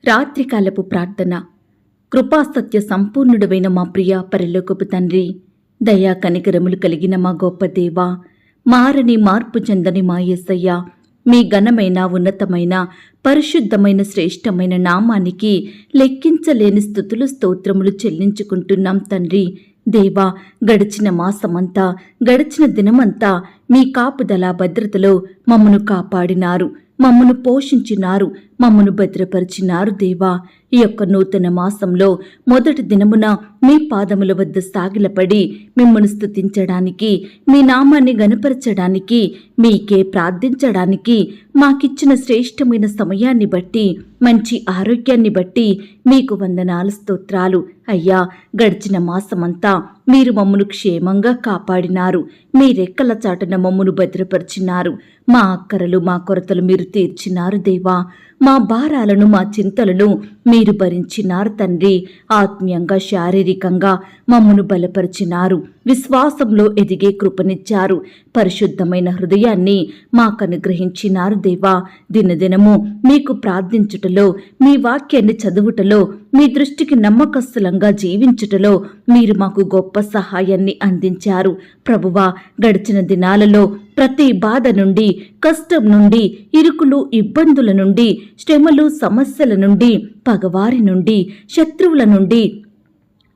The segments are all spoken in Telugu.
రాత్రికాలపు ప్రార్థన. కృపాసత్య సంపూర్ణుడైన మా ప్రియ పరలోకపు తండ్రి, దయా కనికరములు కలిగిన మా గొప్ప దేవా, మారని మార్పు చెందని మా యేసయ్య, మీ ఘనమైన ఉన్నతమైన పరిశుద్ధమైన శ్రేష్టమైన నామానికి లెక్కించలేని స్తుతులు స్తోత్రములు చెల్లించుకుంటున్నాం తండ్రి. దేవా, గడిచిన మాసమంతా, గడిచిన దినమంతా మీ కాపుదల భద్రతలో మమ్మను కాపాడినారు, మమ్మను పోషించినారు, మమ్మను భద్రపరిచినారు. దేవా, ఈ యొక్క నూతన మాసంలో మొదటి దినమున మీ పాదముల వద్ద సాగిలపడి మిమ్మల్ని స్తుతించడానికి, మీ నామాన్ని గణపరచడానికి, మీకే ప్రార్థించడానికి మాకిచ్చిన శ్రేష్టమైన సమయాన్ని బట్టి, మంచి ఆరోగ్యాన్ని బట్టి మీకు వందనాలు, స్తోత్రాలు. అయ్యా, గడిచిన మాసమంతా మీరు మమ్మను క్షేమంగా కాపాడినారు, మీ రెక్కల చాటున మమ్మను భద్రపరిచినారు. మా అక్కరలు మా కొరతలు మీరు తీర్చినారు దేవా. మా భారాలను మా చింతలను మీరు భరించినారు తండ్రి. ఆత్మీయంగా శారీరకంగా మమ్మను బలపరిచినారు, విశ్వాసంలో ఎదిగే కృపనిచ్చారు, పరిశుద్ధమైన హృదయాన్ని మాకు అనుగ్రహించినారు దేవా. దినదినము మీకు ప్రార్థించుటలో, మీ వాక్యాన్ని చదువుటలో, మీ దృష్టికి నమ్మకస్తులంగా జీవించుటలో మీరు మాకు గొప్ప సహాయాన్ని అందించారు ప్రభువా. గడిచిన దినాలలో ప్రతి బాధ నుండి, కష్టం నుండి, ఇరుకులు ఇబ్బందుల నుండి, శ్రమలు సమస్యల నుండి, పగవారి నుండి, శత్రువుల నుండి,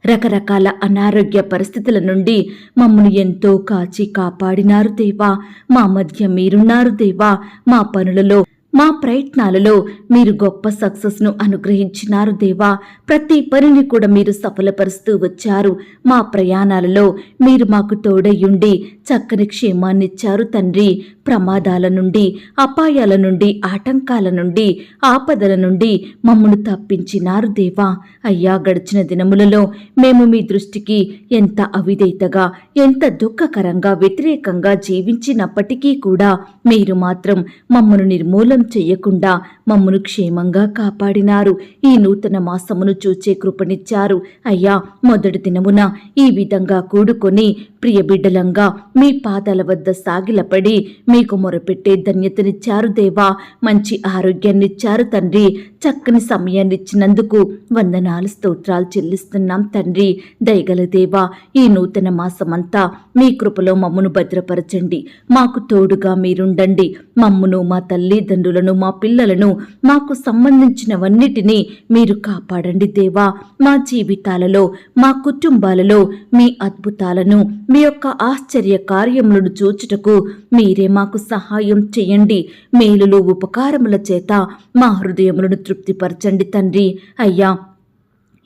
రకరకాల అనారోగ్య పరిస్థితుల నుండి మమ్మల్ని ఎంతో కాచి కాపాడినారు దేవా. మా మధ్య మీరున్నారు దేవా. మా పనులలో, మా ప్రయత్నాలలో మీరు గొప్ప సక్సెస్ను అనుగ్రహించినారు దేవా. ప్రతి పనిని కూడా మీరు సఫలపరుస్తూ వచ్చారు. మా ప్రయాణాలలో మీరు మాకు తోడయ్యుండి చక్కని క్షేమాన్నిచ్చారు తండ్రి. ప్రమాదాల నుండి, అపాయాల నుండి, ఆటంకాల నుండి, ఆపదల నుండి మమ్మను తప్పించినారు దేవా. అయ్యా, గడిచిన దినములలో మేము మీ దృష్టికి ఎంత అవిధేయతగా, ఎంత దుఃఖకరంగా, వ్యతిరేకంగా జీవించినప్పటికీ కూడా మీరు మాత్రం మమ్మను నిర్మూలం చెయ్యకుండా మమ్మను క్షేమంగా కాపాడినారు. ఈ నూతన మాసమును చూచే కృపనిచ్చారు. అయ్యా, మొదటి దినమున ఈ విధంగా కూడుకొని ప్రియ బిడ్డలంగా మీ పాదాల వద్ద సాగిలపడి మీకు మొరపెట్టే ధన్యతనిచ్చారు దేవా. మంచి ఆరోగ్యాన్నిచ్చారు తండ్రి. చక్కని సమయాన్నిచ్చినందుకు వందనాలు, స్తోత్రాలు చెల్లిస్తున్నాం తండ్రి. దయగల దేవా, ఈ నూతన మాసమంతా మీ కృపలో మమ్మను భద్రపరచండి. మాకు తోడుగా మీరుండండి. మమ్మును, మా తల్లిదండ్రులను, మా పిల్లలను, మాకు సంబంధించినవన్నిటినీ మీరు కాపాడండి దేవా. మా జీవితాలలో, మా కుటుంబాలలో మీ అద్భుతాలను, మీ యొక్క ఆశ్చర్య కార్యములను చూచుటకు మీరే మాకు సహాయం చేయండి. మేలులు ఉపకారముల చేత మా హృదయములను తృప్తిపరచండి తండ్రి. అయ్యా,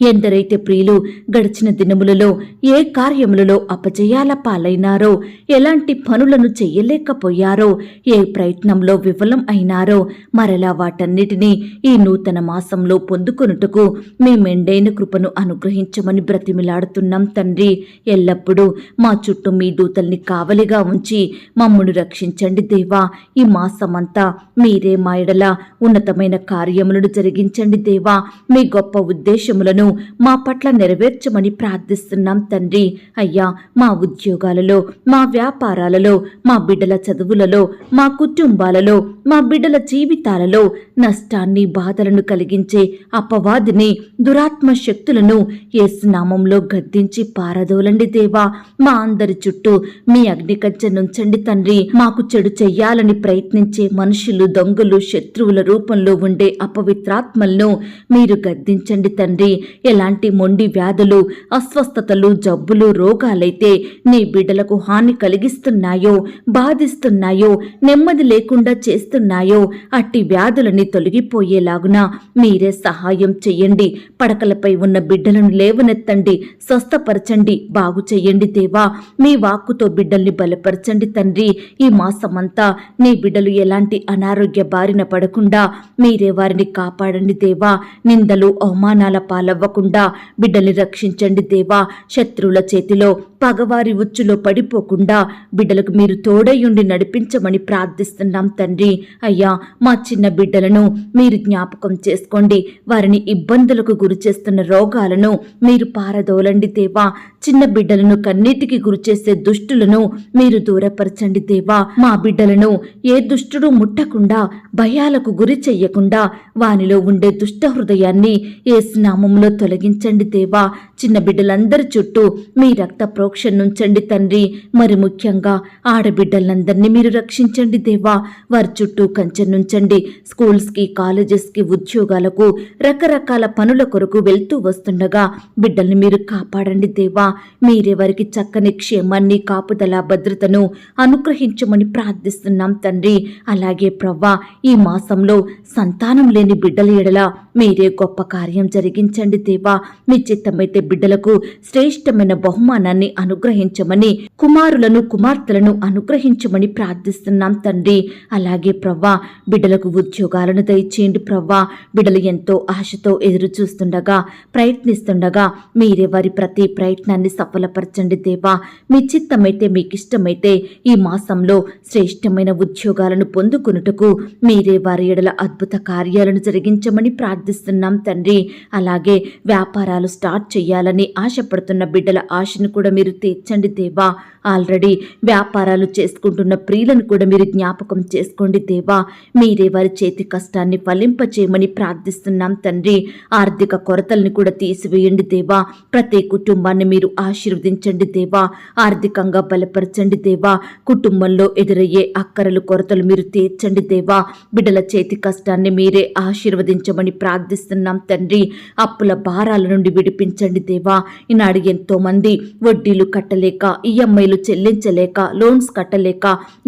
ఎందరైతే ప్రియులు గడిచిన దినములలో ఏ కార్యములలో అపజయాల పాలైనారో, ఎలాంటి పనులను చెయ్యలేకపోయారో, ఏ ప్రయత్నంలో విఫలం అయినారో, మరలా వాటన్నిటినీ ఈ నూతన మాసంలో పొందుకొనుటకు మీ మెండైన కృపను అనుగ్రహించమని బ్రతిమిలాడుతున్నాం తండ్రి. ఎల్లప్పుడూ మా చుట్టూ మీ దూతల్ని కావలిగా ఉంచి మమ్మను రక్షించండి దేవా. ఈ మాసమంతా మీరే మా ఎడల ఉన్నతమైన కార్యములను జరిగించండి దేవా. మీ గొప్ప ఉద్దేశములను మా పట్ల నెరవేర్చమని ప్రార్థిస్తున్నాం తండ్రి. అయ్యా, మా ఉద్యోగాలలో, మా వ్యాపారాలలో, మా బిడ్డల చదువులలో, మా కుటుంబాలలో, మా బిడ్డల జీవితాలలో నష్టాన్ని, బాధలను కలిగించే అపవాదిని, దురాత్మ శక్తులను యేసు నామంలో గద్దించి పారదోలండి దేవా. మా అందరి చుట్టూ మీ అగ్ని కంచె నుంచండి తండ్రి. మాకు చెడు చెయ్యాలని ప్రయత్నించే మనుషులు, దొంగలు, శత్రువుల రూపంలో ఉండే అపవిత్రాత్మలను మీరు గద్దించండి తండ్రి. ఎలాంటి మొండి వ్యాధులు, అస్వస్థతలు, జబ్బులు, రోగాలైతే నీ బిడ్డలకు హాని కలిగిస్తున్నాయో, బాధిస్తున్నాయో, నెమ్మది లేకుండా చేస్తున్నాయో, అట్టి వ్యాధులని తొలగిపోయేలాగున మీరే సహాయం చెయ్యండి. పడకలపై ఉన్న బిడ్డలను లేవనెత్తండి, స్వస్థపరచండి, బాగు చెయ్యండి దేవా. మీ వాక్కుతో బిడ్డల్ని బలపరచండి తండ్రి. ఈ మాసమంతా నీ బిడ్డలు ఎలాంటి అనారోగ్య బారిన పడకుండా మీరే వారిని కాపాడండి దేవా. నిందలు, అవమానాల పాలవ్వ పాలవ్వకుండా బిడ్డల్ని రక్షించండి దేవా. శత్రువుల చేతిలో పగవారి ఉచ్చులో పడిపోకుండా బిడ్డలకు మీరు తోడయుండి నడిపించమని ప్రార్థిస్తున్నాం తండ్రి. అయ్యా, మా చిన్న బిడ్డలను మీరు జ్ఞాపకం చేసుకోండి. వారిని ఇబ్బందులకు గురి చేస్తున్న రోగాలను మీరు పారదోలండి దేవా. చిన్న బిడ్డలను కన్నీటికి గురిచేసే దుష్టులను మీరు దూరపరచండి దేవా. మా బిడ్డలను ఏ దుష్టుడు ముట్టకుండా భయాలకు గురి చెయ్యకుండా వానిలో ఉండే దుష్ట హృదయాన్ని యేసు నామములో తొలగించండి దేవా. చిన్న బిడ్డలందరి చుట్టూ మీ రక్త ప్రోక్షణ నుంచండి తండ్రి. మరి ముఖ్యంగా ఆడబిడ్డలందరినీ మీరు రక్షించండి దేవా. వారి చుట్టూ కంచె నుంచండి. స్కూల్స్కి, కాలేజెస్కి, ఉద్యోగాలకు, రకరకాల పనుల కొరకు వెళ్తూ వస్తుండగా బిడ్డల్ని మీరు కాపాడండి దేవా. మీరే వారికి చక్కని క్షేమాన్ని, కాపుదల, భద్రతను అనుగ్రహించమని ప్రార్థిస్తున్నాం తండ్రి. అలాగే ప్రవ్వా, ఈ మాసంలో సంతానం లేని బిడ్డల ఎడల మీరే గొప్ప కార్యం జరిగించండి దేవా. మీ చిత్తమైతే బిడ్డలకు శ్రేష్టమైన బహుమానాన్ని అనుగ్రహించమని, కుమారులను, కుమార్తెలను అనుగ్రహించమని ప్రార్థిస్తున్నాం తండ్రి. అలాగే ప్రవ్వా, బిడ్డలకు ఉద్యోగాలను దయచేయండి ప్రవ్వా. బిడ్డలు ఎంతో ఆశతో ఎదురు చూస్తుండగా, ప్రయత్నిస్తుండగా మీరే వారి ప్రతి ప్రయత్నాన్ని సఫలపరచండి దేవా. మీ చిత్తమైతే, మీకిష్టమైతే ఈ మాసంలో శ్రేష్టమైన ఉద్యోగాలను పొందుకున్నటకు మీరే వారి ఎడల అద్భుత కార్యాలను జరిగించమని ప్రార్థిస్తున్నాం తండ్రి. అలాగే వ్యాపారాలు స్టార్ట్ చేయాలని ఆశపడుతున్న బిడ్డల ఆశను కూడా మీరు తీర్చండి దేవా. ఆల్రెడీ వ్యాపారాలు చేసుకుంటున్న ప్రియులను కూడా మీరు జ్ఞాపకం చేసుకోండి దేవా. మీరే వారి చేతి కష్టాన్ని ఫలింపచేయమని ప్రార్థిస్తున్నాం తండ్రి. ఆర్థిక కొరతల్ని కూడా తీసివేయండి దేవా. ప్రతి కుటుంబాన్ని మీరు ఆశీర్వదించండి దేవా. ఆర్థికంగా బలపరచండి దేవా. కుటుంబంలో ఎదురయ్యే అక్కరలు, కొరతలు మీరు తీర్చండి దేవా. బిడ్డల చేతి కష్టాన్ని మీరే ఆశీర్వదించమని ప్రార్థిస్తున్నాం తండ్రి. అప్పుల భారాల నుండి విడిపించండి దేవా. ఈనాడు ఎంతో మంది వడ్డీలు కట్టలేక, ఈఎంఐలు చెల్లించలేక, లోన్స్ కట్టలేక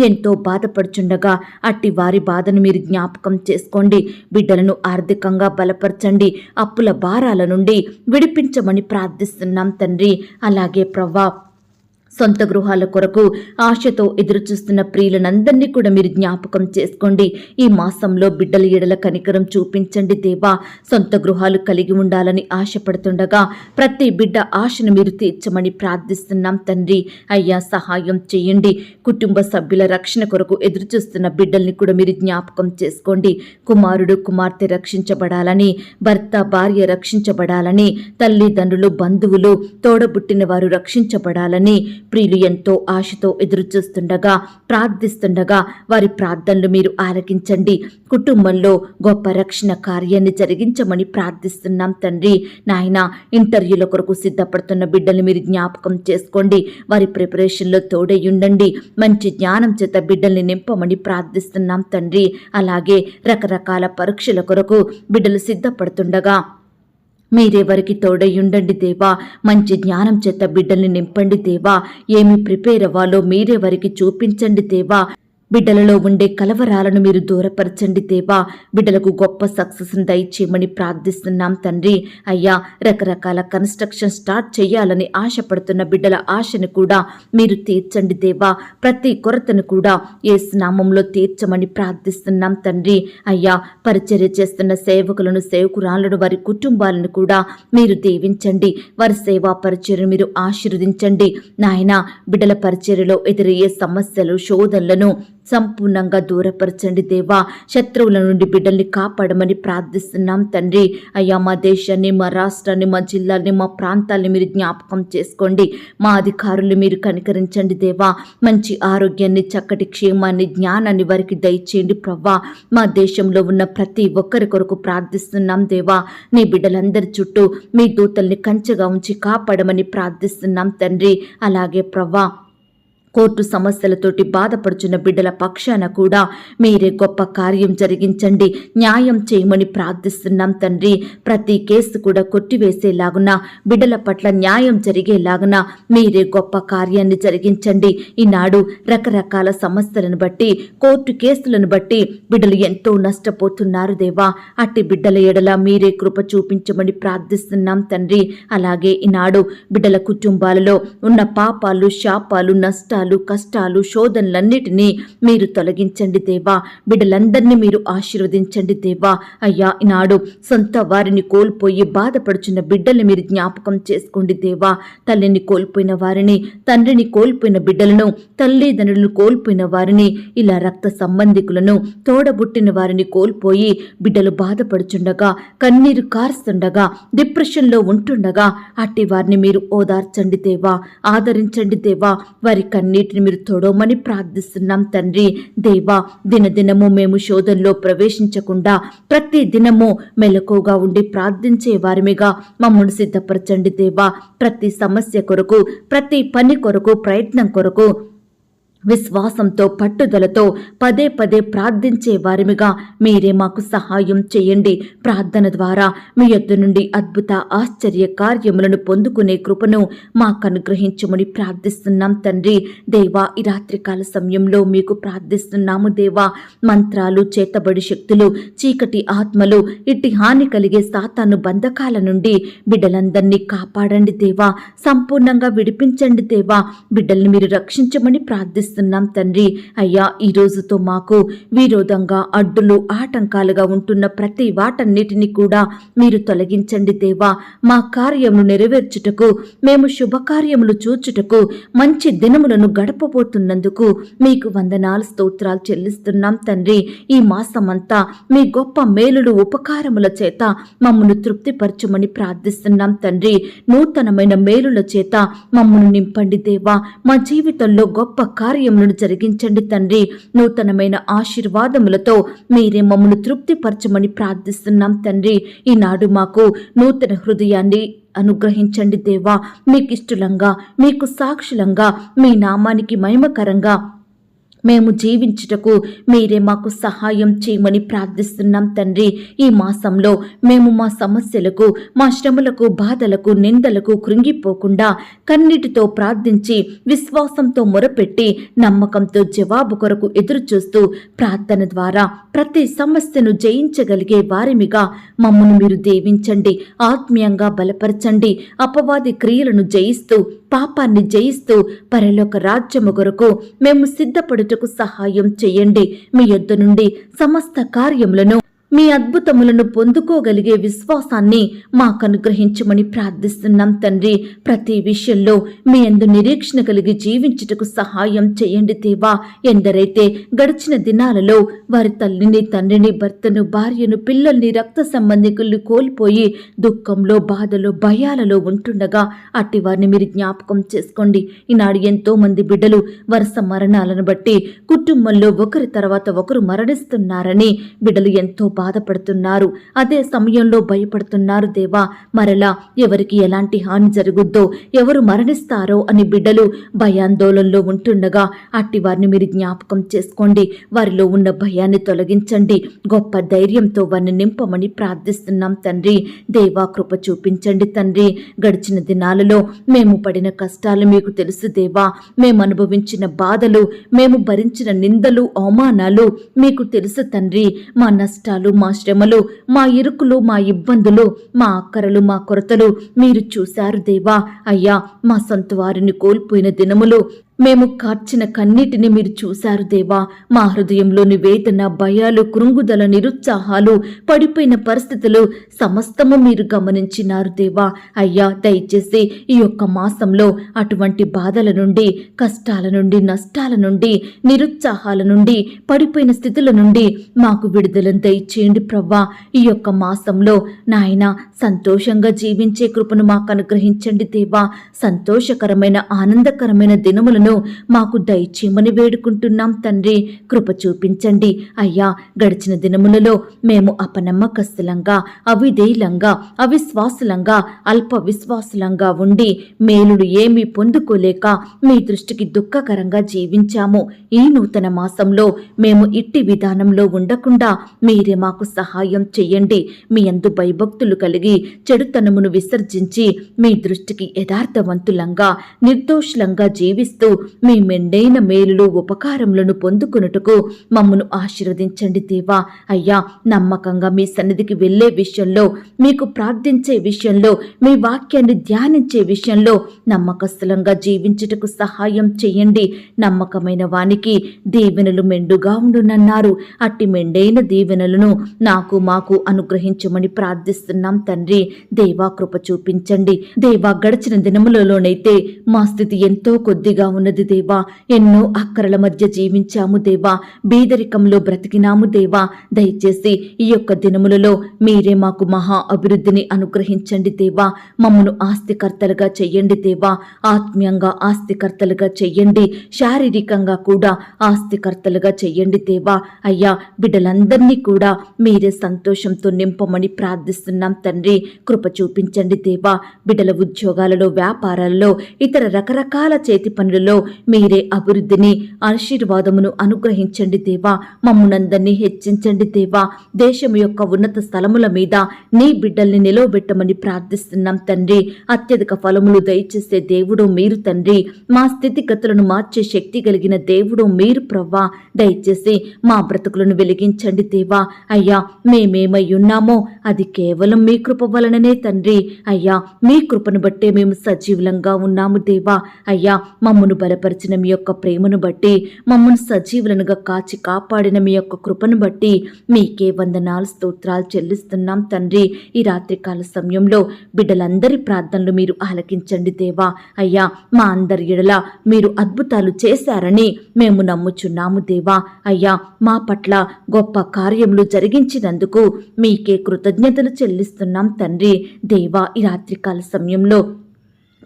ఎంతో బాధపడుచుండగా అట్టి వారి బాధను మీరు జ్ఞాపకం చేసుకోండి. బిడ్డలను ఆర్థికంగా బలపరచండి. అప్పుల భారాల నుండి విడిపించమని ప్రార్థిస్తున్నాం తండ్రి. అలాగే ప్రవ్వా, సొంత గృహాల కొరకు ఆశతో ఎదురుచూస్తున్న ప్రియులనందరినీ కూడా మీరు జ్ఞాపకం చేసుకోండి. ఈ మాసంలో బిడ్డల ఎడల కనికరం చూపించండి దేవా. సొంత గృహాలు కలిగి ఉండాలని ఆశపడుతుండగా ప్రతి బిడ్డ ఆశను మీరు తీర్చమని ప్రార్థిస్తున్నాం తండ్రి. అయ్యా, సహాయం చేయండి. కుటుంబ సభ్యుల రక్షణ కొరకు ఎదురుచూస్తున్న బిడ్డల్ని కూడా మీరు జ్ఞాపకం చేసుకోండి. కుమారుడు, కుమార్తె రక్షించబడాలని, భర్త, భార్య రక్షించబడాలని, తల్లిదండ్రులు, బంధువులు, తోడబుట్టిన వారు రక్షించబడాలని ప్రియులు ఎంతో ఆశతో ఎదురుచూస్తుండగా, ప్రార్థిస్తుండగా వారి ప్రార్థనలు మీరు ఆలకించండి. కుటుంబంలో గొప్ప రక్షణ కార్యాన్ని జరిగించమని ప్రార్థిస్తున్నాం తండ్రి. నాయన, ఇంటర్వ్యూల కొరకు సిద్ధపడుతున్న బిడ్డల్ని మీరు జ్ఞాపకం చేసుకోండి. వారి ప్రిపరేషన్లో తోడయ్యుండండి. మంచి జ్ఞానం చేత బిడ్డల్ని నింపమని ప్రార్థిస్తున్నాం తండ్రి. అలాగే రకరకాల పరీక్షల కొరకు బిడ్డలు సిద్ధపడుతుండగా మీరే వారికి తోడయ్యుండండి దేవా. మంచి జ్ఞానం చేత బిడ్డల్ని నింపండి దేవా. ఏమి ప్రిపేర్ అవ్వాలో మీరే వారికి చూపించండి దేవా. బిడ్డలలో ఉండే కలవరాలను మీరు దూరపరచండి దేవా. బిడ్డలకు గొప్ప సక్సెస్ని దయచేయమని ప్రార్థిస్తున్నాం తండ్రి. అయ్యా, రకరకాల కన్స్ట్రక్షన్ స్టార్ట్ చేయాలని ఆశపడుతున్న బిడ్డల ఆశను కూడా మీరు తీర్చండి దేవా. ప్రతి కొరతను కూడా యేసు నామములో తీర్చమని ప్రార్థిస్తున్నాం తండ్రి. అయ్యా, పరిచర్య చేస్తున్న సేవకులను, సేవకురాళ్లను, వారి కుటుంబాలను కూడా మీరు దీవించండి. వారి సేవా పరిచర్యను మీరు ఆశీర్వదించండి. నాయన, బిడ్డల పరిచర్యలో ఎదురయ్యే సమస్యలు, శోధనలను సంపూర్ణంగా దూరపరచండి దేవా. శత్రువుల నుండి బిడ్డల్ని కాపాడమని ప్రార్థిస్తున్నాం తండ్రి. అయ్యా, మా దేశాన్ని, మా రాష్ట్రాన్ని, మా జిల్లాల్ని, మా ప్రాంతాల్ని మీరు జ్ఞాపకం చేసుకోండి. మా అధికారులు మీరు కనికరించండి దేవా. మంచి ఆరోగ్యాన్ని, చక్కటి క్షేమాన్ని, జ్ఞానాన్ని వారికి దయచేయండి ప్రవ్వా. మా దేశంలో ఉన్న ప్రతి ఒక్కరి కొరకు ప్రార్థిస్తున్నాం దేవా. నీ బిడ్డలందరి చుట్టూ మీ దూతల్ని కంచెగా ఉంచి కాపాడమని ప్రార్థిస్తున్నాం తండ్రి. అలాగే ప్రవ్వా, కోర్టు సమస్యలతోటి బాధపడుచున్న బిడ్డల పక్షాన కూడా మీరే గొప్ప కార్యం జరిగించండి. న్యాయం చేయమని ప్రార్థిస్తున్నాం తండ్రి. ప్రతి కేసు కూడా కొట్టివేసేలాగున, బిడ్డల పట్ల న్యాయం జరిగేలాగున మీరే గొప్ప కార్యాన్ని జరిగించండి. ఈనాడు రకరకాల సమస్యలను బట్టి, కోర్టు కేసులను బట్టి బిడ్డలు ఎంతో నష్టపోతున్నారు దేవా. అట్టి బిడ్డల ఎడల మీరే కృప చూపించమని ప్రార్థిస్తున్నాం తండ్రి. అలాగే ఈనాడు బిడ్డల కుటుంబాలలో ఉన్న పాపాలు, శాపాలు, నష్టాలు నష్టాలు, కష్టాలు, శోధనలన్నిటినీ మీరు తొలగించండి దేవా. బిడ్డలందరినీ మీరు ఆశీర్వదించండి దేవా. అయ్యా, ఈనాడు సొంత వారిని కోల్పోయి బాధపడుచున్న బిడ్డల్ని మీరు జ్ఞాపకం చేసుకోండి దేవా. తల్లిని కోల్పోయిన వారిని, తండ్రిని కోల్పోయిన బిడ్డలను, తల్లిదండ్రులను కోల్పోయిన వారిని, ఇలా రక్త సంబంధికులను, తోడబుట్టిన వారిని కోల్పోయి బిడ్డలు బాధపడుచుండగా, కన్నీరు కారుస్తుండగా, డిప్రెషన్లో ఉంటుండగా అట్టి వారిని మీరు ఓదార్చండి దేవా, ఆదరించండి దేవా. వారి కన్నీటిని మీరు తోడమని ప్రార్థిస్తున్నాం తండ్రి. దేవా, దినదినము మేము శోధనలో ప్రవేశించకుండా ప్రతి దినము మెలకుగా ఉండి ప్రార్థించే వారిమిగా మమ్మల్ని సిద్ధపరచండి దేవా. ప్రతి సమస్య కొరకు, ప్రతి పని కొరకు, ప్రయత్నం కొరకు విశ్వాసంతో, పట్టుదలతో పదే పదే ప్రార్థించే వారిమిగా మీరే మాకు సహాయం చేయండి. ప్రార్థన ద్వారా మీ యొద్ద నుండి అద్భుత ఆశ్చర్య కార్యములను పొందుకునే కృపను మాకు అనుగ్రహించమని ప్రార్థిస్తున్నాం తండ్రి. దేవా, ఈ రాత్రికాల సమయంలో మీకు ప్రార్థిస్తున్నాము దేవా. మంత్రాలు, చేతబడి శక్తులు, చీకటి ఆత్మలు, ఇట్టి హాని కలిగే సాతాను బంధకాల నుండి బిడ్డలందరినీ కాపాడండి దేవా. సంపూర్ణంగా విడిపించండి దేవా. బిడ్డల్ని మీరు రక్షించమని ప్రార్థిస్తున్నాం తండ్రి. అయ్యా, ఈ రోజుతో మాకు విరోధంగా, అడ్డులు, ఆటంకాలుగా ఉంటున్న ప్రతి వాటన్నిటిని కూడా మీరు తొలగించండి దేవా. మా కార్యమును నెరవేర్చుటకు, మేము శుభకార్యములు చూచుటకు, మంచి దినములను గడపబోతున్నందుకు మీకు వందనాలు, స్తోత్రాలు చెల్లిస్తున్నాం తండ్రి. ఈ మాసమంతా మీ గొప్ప మేలులు, ఉపకారముల చేత మమ్మను తృప్తిపరచమని ప్రార్థిస్తున్నాం తండ్రి. నూతనమైన మేలుల చేత మమ్మను నింపండి దేవా. మా జీవితంలో గొప్ప కార్యములను జరిగించండి తండ్రి. నూతనమైన ఆశీర్వాదములతో మీరే మమ్మను తృప్తిపరచమని ప్రార్థిస్తున్నాం తండ్రి. ఈనాడు మాకు నూతన హృదయాన్ని అనుగ్రహించండి దేవా. మీకు ఇష్టలంగా, మీకు సాక్షులంగా, మీ నామానికి మహిమకరంగా మేము జీవించుటకు మీరే మాకు సహాయం చేయమని ప్రార్థిస్తున్నాం తండ్రి. ఈ మాసంలో మేము మా సమస్యలకు, మా శ్రమలకు, బాధలకు, నిందలకు కృంగిపోకుండా కన్నీటితో ప్రార్థించి, విశ్వాసంతో మొరపెట్టి, నమ్మకంతో జవాబు కొరకు ఎదురుచూస్తూ ప్రార్థన ద్వారా ప్రతి సమస్యను జయించగలిగే వారిమిగా మమ్మను మీరు దీవించండి. ఆత్మీయంగా బలపరచండి. అపవాది క్రియలను జయిస్తూ, పాపాన్ని జయిస్తూ పరలోక రాజ్యము కొరకు మేము సిద్ధపడుటకు సహాయం చేయండి. మీ యొద్ద నుండి సమస్త కార్యములను, మీ అద్భుతములను పొందుకోగలిగే విశ్వాసాన్ని మాకు అనుగ్రహించమని ప్రార్థిస్తున్నాం తండ్రి. ప్రతి విషయంలో మీ యందు నిరీక్షణ కలిగి జీవించుటకు సహాయం చేయండి దేవా. ఎందరైతే గడిచిన దినాలలో వారి తల్లిని, తండ్రిని, భర్తను, భార్యను, పిల్లల్ని, రక్త సంబంధికుల్ని కోల్పోయి దుఃఖంలో, బాధలో, భయాలలో ఉంటుండగా అట్టి వారిని మీరు జ్ఞాపకం చేసుకోండి. ఈనాడు ఎంతో మంది బిడ్డలు వరుస మరణాలను బట్టి కుటుంబంలో ఒకరి తర్వాత ఒకరు మరణిస్తున్నారని బిడ్డలు ఎంతో బాధపడుతున్నారు. అదే సమయంలో భయపడుతున్నారు దేవా. మరలా ఎవరికి ఎలాంటి హాని జరుగుద్దో, ఎవరు మరణిస్తారో అని బిడ్డలు భయాందోళనలో ఉంటుండగా అట్టి వారిని మీరు జ్ఞాపకం చేసుకోండి. వారిలో ఉన్న భయాన్ని తొలగించండి. గొప్ప ధైర్యంతో వారిని నింపమని ప్రార్థిస్తున్నాం తండ్రి. దేవా, కృప చూపించండి తండ్రి. గడిచిన దినాలలో మేము పడిన కష్టాలు మీకు తెలుసు దేవా. మేము అనుభవించిన బాధలు, మేము భరించిన నిందలు, అవమానాలు మీకు తెలుసు తండ్రి. మా నష్టాలు, మా శ్రమలు, మా ఇరుకులు, మా ఇబ్బందులు, మా అక్కరలు, మా కొరతలు మీరు చూశారు దేవా. అయ్యా, మా సొంత వారిని కోల్పోయిన దినములు, మేము కార్చిన కన్నీటిని మీరు చూశారు దేవా. మా హృదయంలోని వేదన, భయాలు, కృంగుదల, నిరుత్సాహాలు, పడిపోయిన పరిస్థితులు సమస్తము మీరు గమనించినారు దేవా. అయ్యా, దయచేసి ఈ యొక్క మాసంలో అటువంటి బాధల నుండి, కష్టాల నుండి, నష్టాల నుండి, నిరుత్సాహాల నుండి, పడిపోయిన స్థితుల నుండి మాకు విడుదలను దయచేయండి ప్రవ్వా. ఈ యొక్క మాసంలో నాయన సంతోషంగా జీవించే కృపను మాకు అనుగ్రహించండి దేవా. సంతోషకరమైన, ఆనందకరమైన దినములను మాకు దయచేయమని వేడుకుంటున్నాం తండ్రి. కృప చూపించండి అయ్యా. గడిచిన దినములలో మేము అపనమ్మకస్తులంగా, అవిధేయులంగా, అవిశ్వాసులంగా, అల్ప విశ్వాసులంగా ఉండి మేలుడు ఏమీ పొందుకోలేక మీ దృష్టికి దుఃఖకరంగా జీవించాము. ఈ నూతన మాసంలో మేము ఇట్టి విధానంలో ఉండకుండా మీరే మాకు సహాయం చెయ్యండి. మీ యందు భయభక్తులు కలిగి చెడుతనమును విసర్జించి మీ దృష్టికి యథార్థవంతులంగా, నిర్దోషులంగా జీవిస్తూ మీ మెండైన మేలులు ఉపకారములను పొందుకొనుటకు మమ్మను ఆశీర్వదించండి దేవా. అయ్యా, నమ్మకంగా మీ సన్నిధికి వెళ్లే విషయంలో, మీకు ప్రార్థించే విషయంలో, మీ వాక్యాన్ని ధ్యానించే విషయంలో నమ్మకస్తులంగా జీవించుటకు సహాయం చేయండి. నమ్మకమైన వానికి దీవెనలు మెండుగా ఉండునన్నారు. అట్టి మెండైన దీవెనలను నాకు మాకు అనుగ్రహించమని ప్రార్థిస్తున్నాం తండ్రి. దేవా, కృప చూపించండి దేవా. గడిచిన దినములలోనైతే మా స్థితి ఎంతో కొద్దిగా ఉన్నది దేవా. ఎన్నో అక్కరల మధ్య జీవించాము దేవా. బీదరికంలో బ్రతికినాము దేవా. దయచేసి ఈ యొక్క దినములలో మీరే మాకు మహా అభివృద్ధిని అనుగ్రహించండి దేవా. మమ్మను ఆస్తికర్తలుగా చెయ్యండి దేవా. ఆత్మీయంగా ఆస్తికర్తలుగా చెయ్యండి, శారీరకంగా కూడా ఆస్తికర్తలుగా చెయ్యండి దేవా. అయ్యా, బిడ్డలందరినీ కూడా మీరే సంతోషంతో నింపమని ప్రార్థిస్తున్నాం తండ్రి. కృప చూపించండి దేవా. బిడ్డల ఉద్యోగాలలో, వ్యాపారాలలో, ఇతర రకరకాల చేతి పనులలో మీరే అభివృద్ధిని, ఆశీర్వాదమును అనుగ్రహించండి దేవా. మమ్మునందరినీ హెచ్చించండి దేవా. దేశం యొక్క ఉన్నత స్థలముల మీద నీ బిడ్డల్ని నిలవబెట్టమని ప్రార్థిస్తున్నాం తండ్రి. అత్యధిక ఫలములు దయచేసే దేవుడు మీరు తండ్రి. మా స్థితిగతులను మార్చే శక్తి కలిగిన దేవుడు మీరు ప్రవ్వా. దయచేసి మా బ్రతుకులను వెలిగించండి దేవా. అయ్యా, మేమేమై ఉన్నామో అది కేవలం మీ కృప వలననే తండ్రి. అయ్యా, మీ కృపను బట్టే మేము సజీవులంగా ఉన్నాము దేవా. అయ్యా, మమ్మను బలపరిచిన మీ యొక్క ప్రేమను బట్టి, మమ్మను సజీవులనుగా కాచి కాపాడిన మీ యొక్క కృపను బట్టి మీకే వందనాలు, స్తోత్రాలు చెల్లిస్తున్నాం తండ్రి. ఈ రాత్రికాల సమయంలో బిడ్డలందరి ప్రార్థనలు మీరు ఆలకించండి దేవా. అయ్యా, మా అందరి ఎడల మీరు అద్భుతాలు చేశారని మేము నమ్ముచున్నాము దేవా. అయ్యా, మా పట్ల గొప్ప కార్యములు జరిగించినందుకు మీకే కృతజ్ఞతలు చెల్లిస్తున్నాం తండ్రి. దేవా, ఈ రాత్రికాల సమయంలో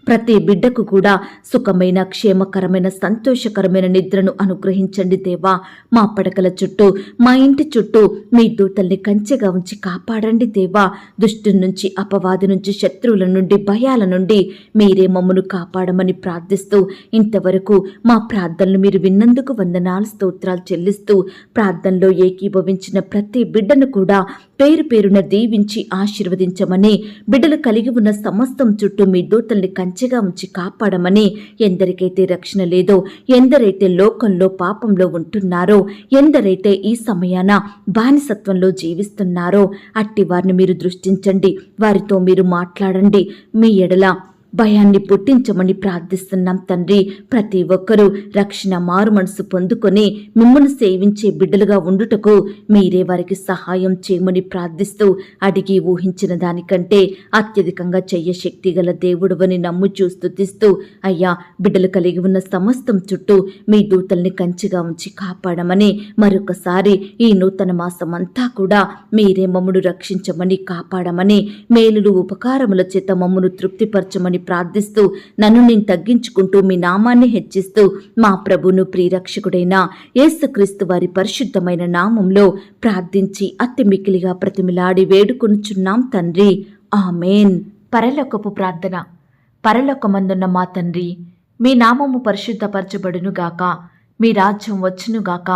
ప్రతి బిడ్డకు కూడా సుఖమైన, క్షేమకరమైన, సంతోషకరమైన నిద్రను అనుగ్రహించండి దేవా. మా పడకల చుట్టూ, మా ఇంటి చుట్టూ మీ దూతల్ని కంచెగా ఉంచి కాపాడండి దేవా. దుష్టు నుంచి, అపవాది నుంచి, శత్రువుల నుండి, భయాల నుండి మీరే మమ్మను కాపాడమని ప్రార్థిస్తూ, ఇంతవరకు మా ప్రార్థనలు మీరు విన్నందుకు వందనాలు, స్తోత్రాలు చెల్లిస్తూ, ప్రార్థనలో ఏకీభవించిన ప్రతి బిడ్డను కూడా పేరు పేరున దీవించి ఆశీర్వదించమని, బిడ్డలు కలిగి ఉన్న సమస్తం చుట్టూ మీ దూతల్ని కంచెగా ఉంచి కాపాడమని, ఎందరికైతే రక్షణ లేదో, ఎందరైతే లోకంలో పాపంలో ఉంటున్నారో, ఎందరైతే ఈ సమయాన బానిసత్వంలో జీవిస్తున్నారో అట్టి వారిని మీరు దృష్టించండి. వారితో మీరు మాట్లాడండి. మీ ఎడల భయాన్ని పుట్టించమని ప్రార్థిస్తున్నాం తండ్రి. ప్రతి ఒక్కరూ రక్షణ, మారు మనసు పొందుకొని మిమ్మల్ని సేవించే బిడ్డలుగా ఉండుటకు మీరే వారికి సహాయం చేయమని ప్రార్థిస్తూ, అడిగి ఊహించిన దానికంటే అత్యధికంగా చెయ్య శక్తి గల దేవుడువని నమ్ముచూ స్తుతిస్తూ, అయ్యా, బిడ్డలు కలిగి ఉన్న సమస్తం చుట్టూ మీ దూతల్ని కంచెగా ఉంచి కాపాడమని, మరొకసారి ఈ నూతన మాసమంతా కూడా మీరే మమ్మను రక్షించమని, కాపాడమని, మేలులు ఉపకారముల చేత మమ్మను తృప్తిపరచమని ప్రార్థిస్తూ, నన్ను నేను తగ్గించుకుంటూ మీ నామాన్ని హెచ్చిస్తూ, మా ప్రభును ప్రియరక్షకుడైన యేసుక్రీస్తు వారి పరిశుద్ధమైన నామంలో ప్రార్థించి అతి మిక్కిలిగా ప్రతిమిలాడి వేడుకొనుచున్నాం తండ్రి. ఆమేన్. పరలోకపు ప్రార్థన. పరలోకమందున్న మా తండ్రి, మీ నామము పరిశుద్ధపరచబడునుగాక. మీ రాజ్యం వచ్చునుగాక.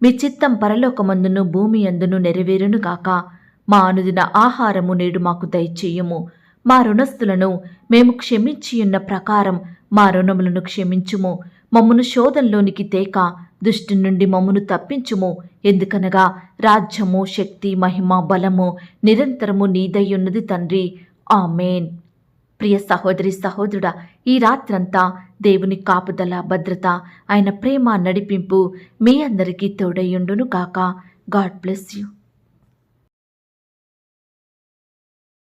మీ చిత్తం పరలోకమందును భూమి అందును నెరవేరునుగాక. మా అనుదిన ఆహారము నేడు మాకు దయచేయుము. మా రుణస్థులను మేము క్షమించియున్న ప్రకారం మా రుణములను క్షమించుము. మమ్మను శోధంలోనికి తేక దుష్టి నుండి మమ్మను తప్పించుము. ఎందుకనగా రాజ్యము, శక్తి, మహిమ, బలము నిరంతరము నీదయ్యున్నది తండ్రి. ఆమేన్. ప్రియ సహోదరి, సహోదరుడా, ఈ రాత్రంతా దేవుని కాపుదల, భద్రత, ఆయన ప్రేమ, నడిపింపు మీ అందరికీ తోడయ్యుండును కాక. God bless you.